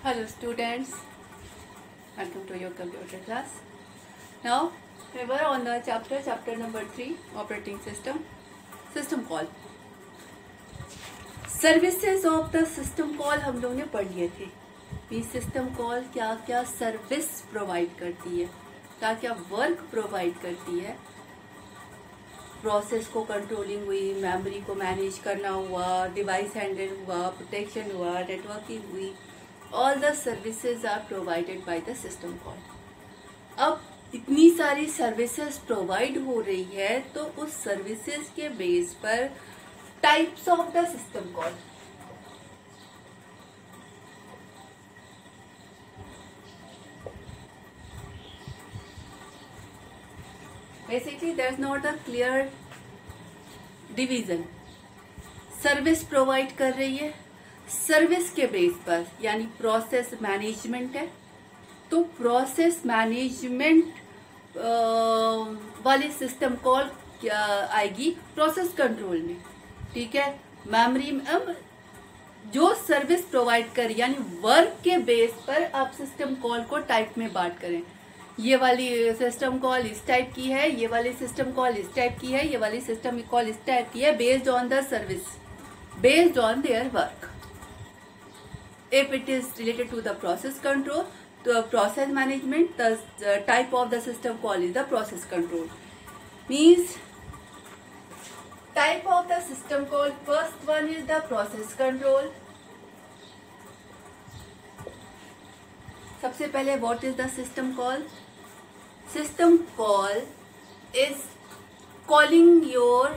Hello students, welcome to your computer class. Now we were on the chapter number 3, operating system call. Services of the system call हम लोगों ने पढ़ लिए थे. ये system call क्या क्या सर्विस प्रोवाइड करती है, क्या क्या वर्क प्रोवाइड करती है. प्रोसेस को कंट्रोलिंग हुई, मेमोरी को मैनेज करना हुआ, डिवाइस हैंडल हुआ, प्रोटेक्शन हुआ, नेटवर्किंग हुई. All the services are provided by the system call. अब इतनी सारी सर्विसेज प्रोवाइड हो रही है तो उस सर्विसेज के बेस पर types of the system call. Basically, there's not a clear division. Service provide कर रही है, सर्विस के बेस पर यानी प्रोसेस मैनेजमेंट है, तो प्रोसेस मैनेजमेंट वाली सिस्टम कॉल क्या आएगी प्रोसेस कंट्रोल में. ठीक है, मेमोरी में. अब जो सर्विस प्रोवाइड कर यानी वर्क के बेस पर आप सिस्टम कॉल को टाइप में बांट करें. ये वाली सिस्टम कॉल इस टाइप की है, ये वाली सिस्टम कॉल इस टाइप की है, ये वाली सिस्टम कॉल इस टाइप की है, based on the service, based on their work. If it is related to the process control, the process management, the type of the system call is the process control. Means type of the system call, first one is the process control. सबसे पहले what is the system call? System call is calling your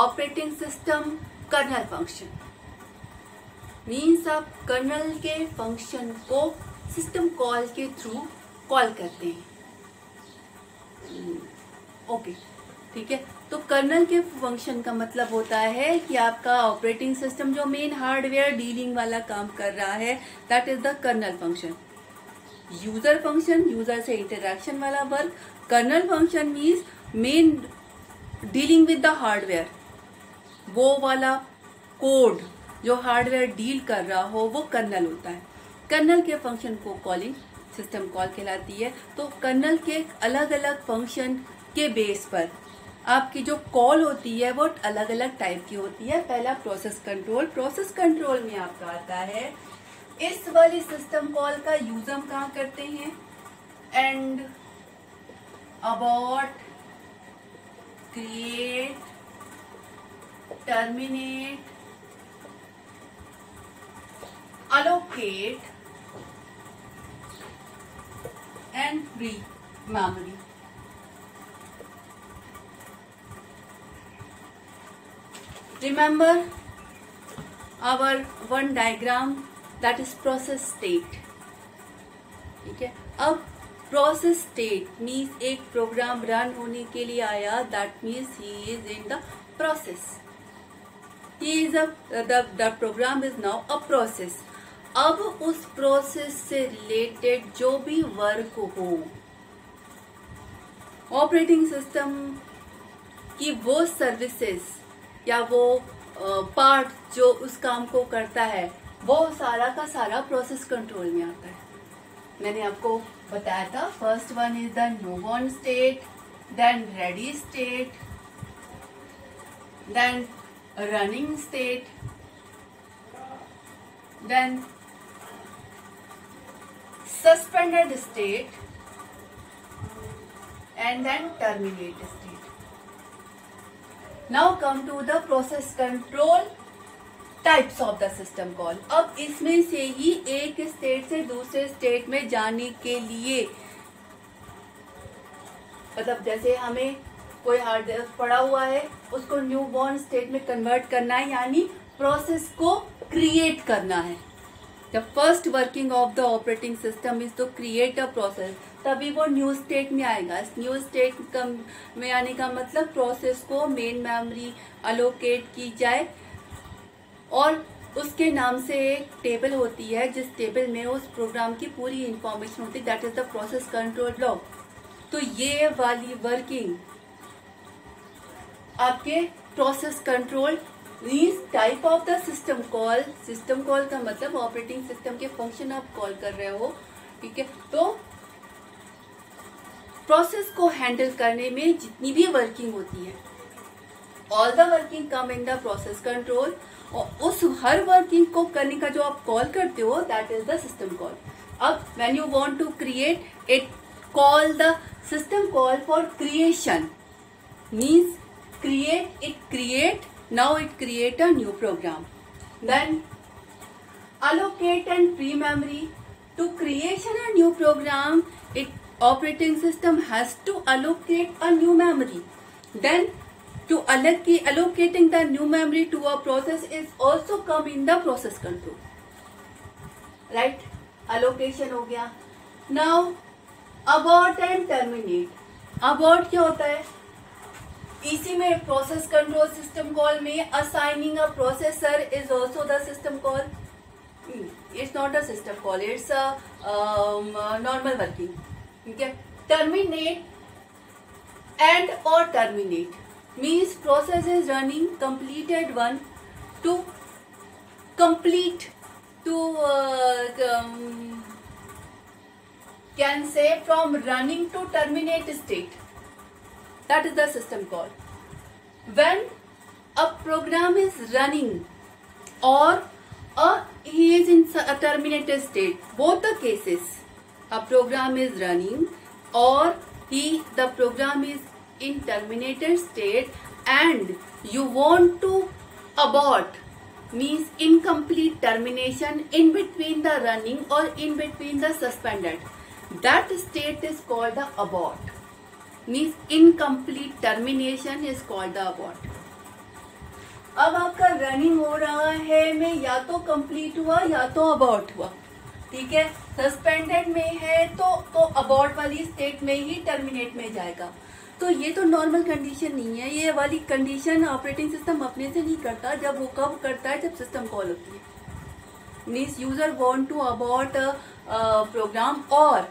operating system kernel function. Means आप colonel के function को system call के through call करते हैं. Okay, ठीक है. तो कर्नल के फंक्शन का मतलब होता है कि आपका ऑपरेटिंग सिस्टम जो मेन हार्डवेयर डीलिंग वाला काम कर रहा है, that is the kernel function. User function, user से इंटरेक्शन वाला work. Kernel function means main dealing with the hardware, वो वाला कोड जो हार्डवेयर डील कर रहा हो वो कर्नल होता है. कर्नल के फंक्शन को कॉलिंग सिस्टम कॉल कहलाती है. तो कर्नल के अलग अलग फंक्शन के बेस पर आपकी जो कॉल होती है वो अलग अलग टाइप की होती है. पहला प्रोसेस कंट्रोल. प्रोसेस कंट्रोल में आपका आता है इस वाली सिस्टम कॉल का यूज हम कहाँ करते हैं, and, abort, create, terminate, allocate and free memory. Remember our one diagram, that is process state. ठीक है. अब process state means एक प्रोग्राम रन होने के लिए आया, that means he is in the process. He is the program is now a process. अब उस प्रोसेस से रिलेटेड जो भी वर्क हो, ऑपरेटिंग सिस्टम की वो सर्विसेज या वो पार्ट जो उस काम को करता है, वो सारा का सारा प्रोसेस कंट्रोल में आता है. मैंने आपको बताया था, first one is the newborn state, then ready state, then running state, then suspended state, and then terminate state. Now come to the process control types of the system call. अब इसमें से ही एक स्टेट से दूसरे state में जाने के लिए, मतलब जैसे हमें कोई हार्डवेयर पड़ा हुआ है, उसको न्यू बॉर्न स्टेट में कन्वर्ट करना है, यानी प्रोसेस को क्रिएट करना है. The first working of the operating system is to create a process, तभी वो न्यू स्टेट में आएगा. इस न्यू स्टेट में आने का मतलब प्रोसेस को मेन मेमोरी अलोकेट की जाए, और उसके नाम से एक टेबल होती है जिस टेबल में उस प्रोग्राम की पूरी इंफॉर्मेशन होती है, that is the process control block. तो ये वाली वर्किंग आपके process control means type of the system call, system call का मतलब ऑपरेटिंग सिस्टम के फंक्शन आप कॉल कर रहे हो, ठीक है। तो प्रोसेस को हैंडल करने में जितनी भी वर्किंग होती है, all the working come in the process control, और उस हर वर्किंग को करने का जो आप कॉल करते हो that is the system call. अब when you want to create it, call the system call for creation, means create now it create a new program, then allocate and free memory. To creation a new program, it operating system has to allocate a new memory, then to allocating the new memory to a process is also come in the process control, right? allocation हो गया। now abort and terminate, abort क्या होता है, इसी में process control system call में assigning a processor is also the system call. It's not a system call, it's a normal working, ठीक है। टर्मिनेट एंड और terminate means process is running, completed one to complete to can say from running to terminate state, that is the system call. When a program is running or he is in a terminated state, both the cases, a program is running or the program is in terminated state and you want to abort, means incomplete termination in between the running or in between the suspended, that state is called the abort, means incomplete termination is called the abort. अब आपका running हो रहा है में या तो complete हुआ या तो अबॉर्ट हुआ, ठीक है। सस्पेंडेड में है तो अबॉर्ट वाली स्टेट में ही टर्मिनेट में जाएगा। तो ये तो नॉर्मल कंडीशन नहीं है, ये वाली कंडीशन ऑपरेटिंग सिस्टम अपने से नहीं करता। जब वो कब करता है, जब सिस्टम कॉल होती है। Means user want to abort program और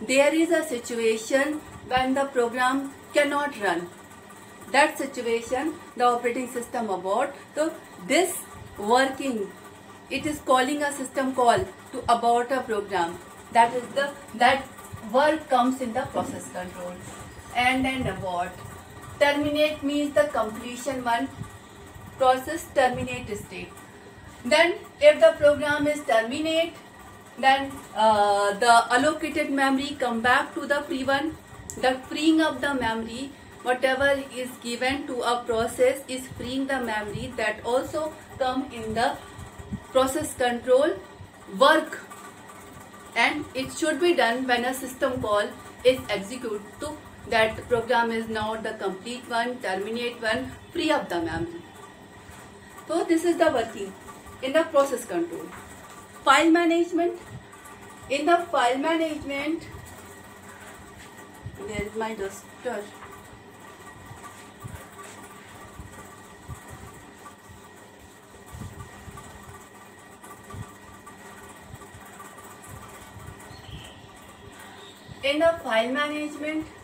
there is a situation when the program cannot run, that situation the operating system abort. So this working, it is calling a system call to abort a program, that work comes in the process control. And abort, terminate means the completion one, process terminate state. Then if the program is terminate, then the allocated memory come back to the free one. The freeing of the memory, whatever is given to a process is freeing the memory, that also come in the process control work, and it should be done when a system call is executed to that program is not the complete one, terminate one, free up the memory. So this is the working in the process control. File management. In the file management, there is my duster. In the file management,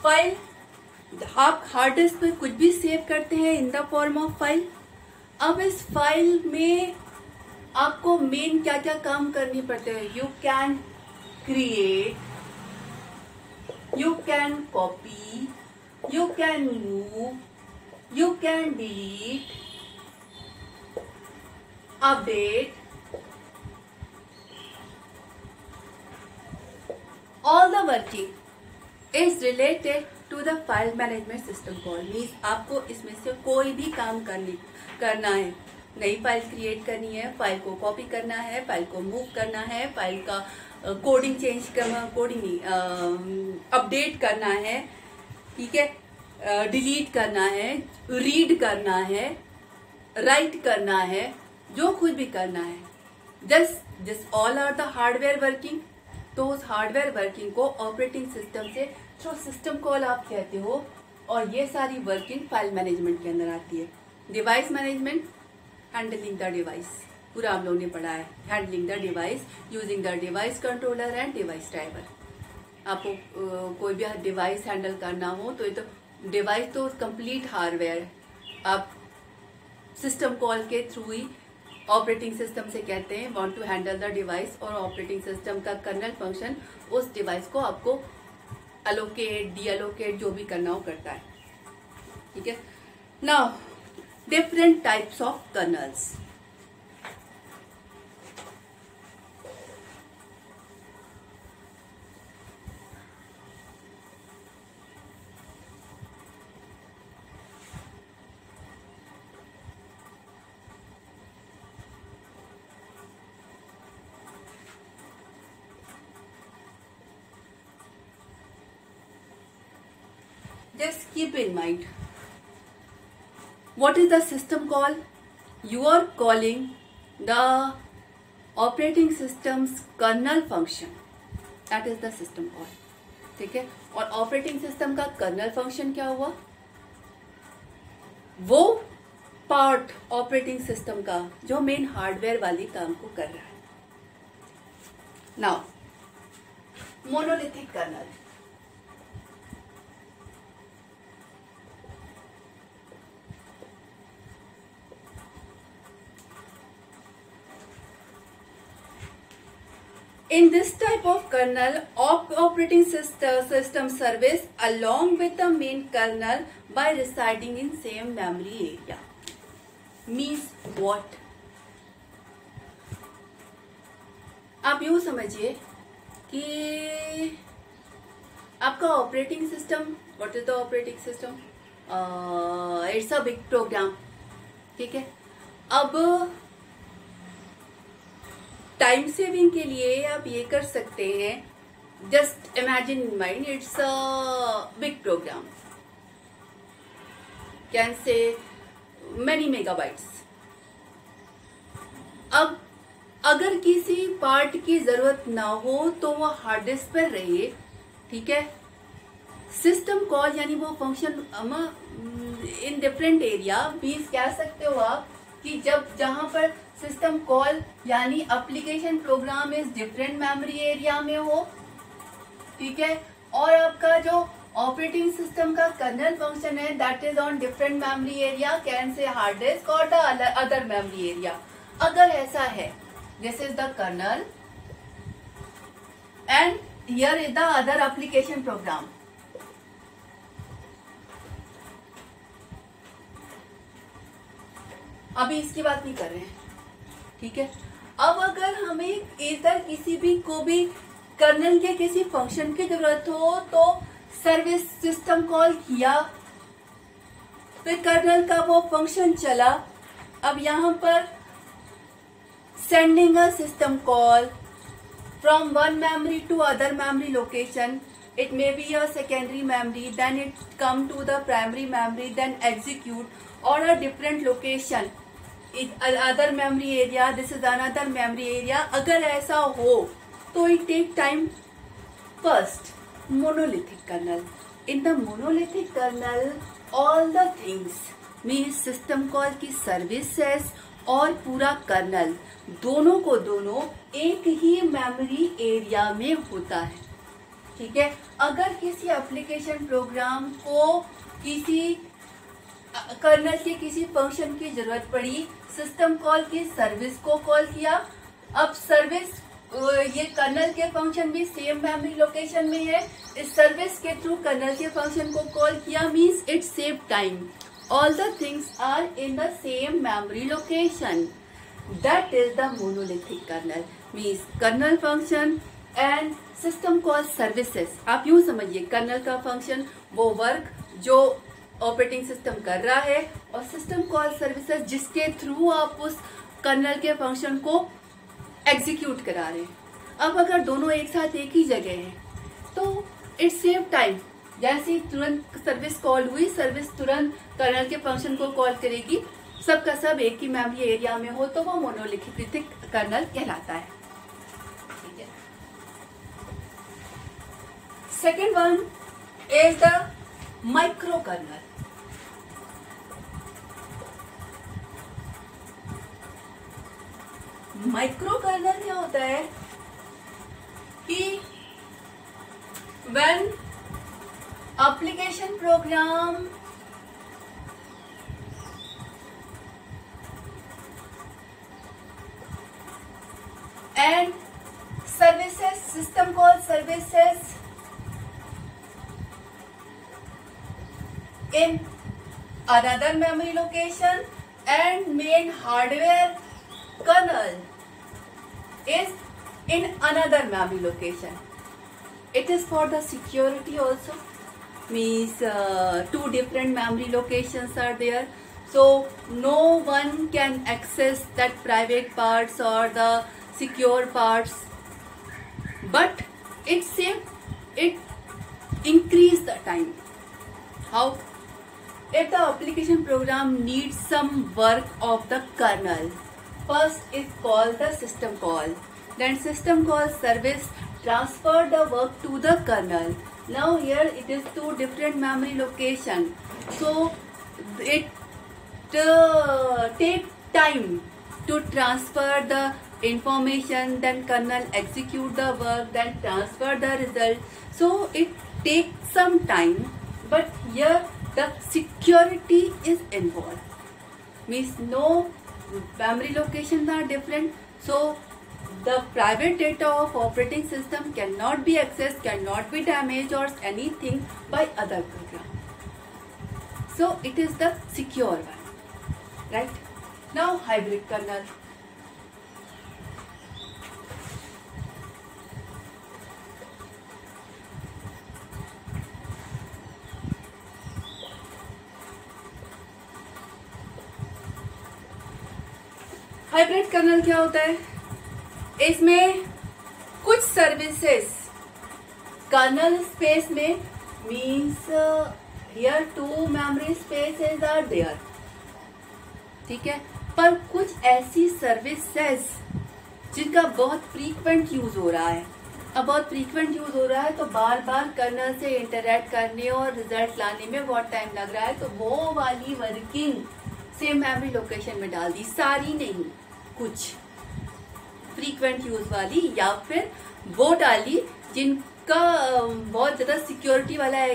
file आप hard disk पे कुछ भी save करते हैं in the form of file. अब इस file में आपको मेन क्या क्या काम करने पड़ते हैं। You can create, you can copy, you can move, you can delete, update, all the working is related to the file management system call. Means आपको इसमें से कोई भी काम करना है, नई फाइल क्रिएट करनी है, फाइल को कॉपी करना है, फाइल को मूव करना है, फाइल का कोडिंग चेंज करना, कोडिंग नहीं अपडेट करना है, ठीक है, डिलीट करना है, रीड करना है, राइट करना है, जो कुछ भी करना है, this all are the hardware working. तो उस हार्डवेयर वर्किंग को ऑपरेटिंग सिस्टम से थ्रू सिस्टम कॉल आप कहते हो, और ये सारी वर्किंग फाइल मैनेजमेंट के अंदर आती है। Device management, handling the device, पूरा आप लोगों ने पढ़ा है। Handling the device using the device controller and device driver. आपको कोई भी डिवाइस हैंडल करना हो तो ये तो डिवाइस तो कंप्लीट हार्डवेयर, आप सिस्टम कॉल के थ्रू ही ऑपरेटिंग सिस्टम से कहते हैं want to handle the device, और ऑपरेटिंग सिस्टम का कर्नल फंक्शन उस डिवाइस को आपको अलोकेट, डी अलोकेट, जो भी करना हो करता है। ठीक है। Now different types of colonel's. Just keep in mind, what is the system call? You are calling the operating system's kernel function. That is the system call. ठीक है। और ऑपरेटिंग सिस्टम का कर्नल फंक्शन क्या हुआ? वो part operating system का जो main hardware वाली काम को कर रहा है। Now monolithic kernel. In this type of kernel, operating system service along with the main kernel by residing in same memory area. Means what? आप यूँ समझिए कि आपका operating system, what is the operating system? It's a big program. ठीक है। अब time saving के लिए आप ये कर सकते हैं, just imagine in mind it's a big program, can say many megabytes. अब अगर किसी पार्ट की जरूरत ना हो तो वो हार्ड डिस्क पर रहे। ठीक है। सिस्टम कॉल यानी वो function in different area means कह सकते हो आप कि जब जहां पर सिस्टम कॉल यानी एप्लीकेशन प्रोग्राम इस डिफरेंट मेमोरी एरिया में हो। ठीक है। और आपका जो ऑपरेटिंग सिस्टम का कर्नल फंक्शन है that is on different memory area, can say hard disk और द अदर मेमोरी एरिया। अगर ऐसा है, this is the kernel and here is the other application program. अभी इसकी बात नहीं कर रहे हैं। ठीक है। अब अगर हमें इधर किसी भी को भी कर्नल के किसी फंक्शन की जरूरत हो तो सर्विस सिस्टम कॉल किया, फिर कर्नल का वो फंक्शन चला। अब यहां पर sending a system call from one memory to other memory location, it may be a secondary memory, then it come to the primary memory, then execute or a different location, other memory area, this is another memory area। अगर ऐसा हो तो it take time। First, monolithic kernel. In the monolithic kernel, all the things means system call की services और पूरा colonel दोनों को दोनों एक ही मेमोरी एरिया में होता है। ठीक है। अगर किसी एप्लीकेशन प्रोग्राम को किसी कर्नल के किसी फंक्शन की जरूरत पड़ी, सिस्टम कॉल की सर्विस को कॉल किया। अब सर्विस ये कर्नल के फंक्शन भी सेम मेमोरी लोकेशन में है, इस सर्विस के थ्रू कर्नल के फंक्शन को कॉल किया means it save time. All the things are in the same memory location, that is the monolithic kernel. Means kernel function and system call services. आप यूं समझिए कर्नल का function वो work जो operating system कर रहा है, और सिस्टम कॉल सर्विसेज जिसके थ्रू आप उस कर्नल के फंक्शन को एग्जीक्यूट करा रहे हैं। अब अगर दोनों एक साथ एक ही जगह है तो इट सेव टाइम। जैसे ही तुरंत सर्विस कॉल हुई, सर्विस तुरंत कर्नल के फंक्शन को कॉल करेगी, सबका सब एक ही मेमोरी एरिया में हो तो वो मोनोलिथिक कर्नल कहलाता है। ठीक है। Second one is the micro kernel. Micro kernel क्या होता है कि when application program and services, system call services in another memory location, and main hardware kernel is in another memory location. It is for the security also, means two different memory locations are there, so no one can access that private parts or the secure parts, but it increase the time. How? If the application program needs some work of the kernel, first is called the system call, then system call service transfer the work to the kernel. Now here it is two different memory location, so it take time to transfer the information, then kernel execute the work, then transfer the result, so it takes some time. But here the security is involved, means no memory locations are different, so the private data of operating system cannot be accessed, cannot be damaged or anything by other program. So it is the secure one, right? Now hybrid kernel. Hybrid kernel क्या होता है? इसमें कुछ services kernel space में, means here two memory spaces are there, ठीक है, पर कुछ ऐसी सर्विसेज जिनका बहुत फ्रीक्वेंट यूज हो रहा है। अब बहुत फ्रीक्वेंट यूज हो रहा है तो बार बार कर्नल से इंटरैक्ट करने और रिजल्ट लाने में बहुत टाइम लग रहा है, तो वो वाली वर्किंग सेम मेमोरी लोकेशन में डाल दी, सारी नहीं, कुछ फ्रीक्वेंट यूज वाली, या फिर वो डाली जिनका बहुत ज्यादा सिक्योरिटी वाला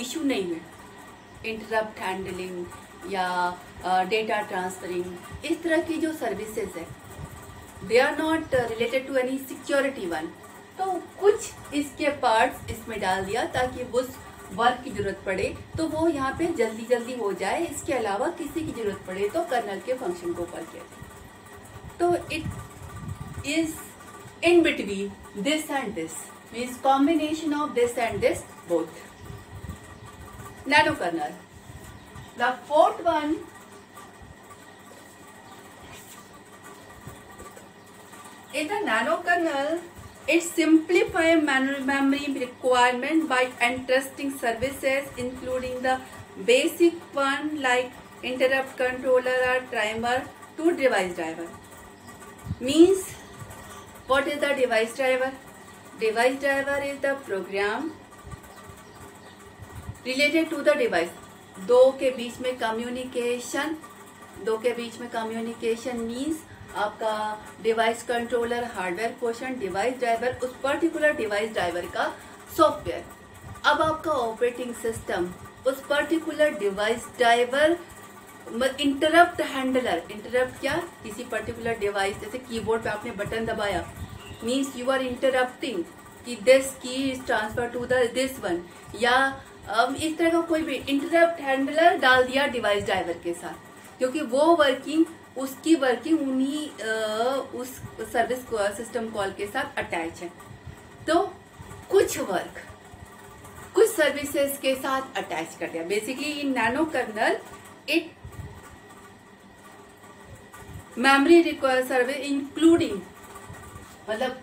इशू नहीं है, इंटरप्ट हैंडलिंग या डेटा ट्रांसफरिंग, इस तरह की जो सर्विसेज है, they are not related to any security one, तो कुछ इसके पार्ट्स इसमें डाल दिया ताकि उस वर्क की जरूरत पड़े तो वो यहाँ पे जल्दी जल्दी हो जाए, इसके अलावा किसी की जरूरत पड़े तो कर्नल के फंक्शन को कॉल किया जाए। तो it is in between this and this, means combination of this and this both. Nano kernel, the fourth one is a nano kernel. It simplifies memory requirement by entrusting services including the basic one like interrupt controller or timer to device driver. Means what is the device driver? Device driver is the program related to the device. दो के बीच में communication means आपका device controller hardware portion, device driver, उस particular device driver का software. अब आपका operating system उस particular device driver, interrupt handler, interrupt क्या, किसी पर्टिकुलर डिवाइस, जैसे कीबोर्ड पे आपने बटन दबाया, मीन्स यू आर इंटरप्टिंग कि this key is transfer to this one, या इस तरह का कोई भी इंटरप्ट हैंडलर डाल दिया डिवाइस ड्राइवर के साथ, क्योंकि वो उसकी वर्किंग उन्हीं उस सर्विस सिस्टम कॉल के साथ अटैच है। तो कुछ वर्क कुछ सर्विसेज के साथ अटैच कर दिया। Basically in nano kernel it memory require service including, मतलब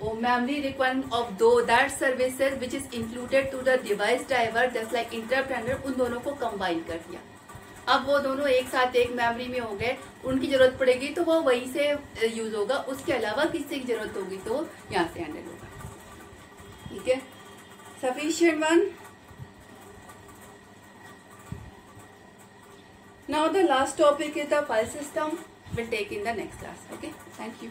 वो memory requirement of that services which is included to the device driver just like interrupt handler, उन दोनों को कंबाइन कर दिया। अब वो दोनों एक साथ एक मेमोरी में हो गए, उनकी जरूरत पड़ेगी तो वो वहीं से यूज होगा, उसके अलावा किसी की जरूरत होगी तो यहाँ से हैंडल होगा। ठीक है, sufficient one. Now the last topic is the file system, will take in the next class. Okay, thank you.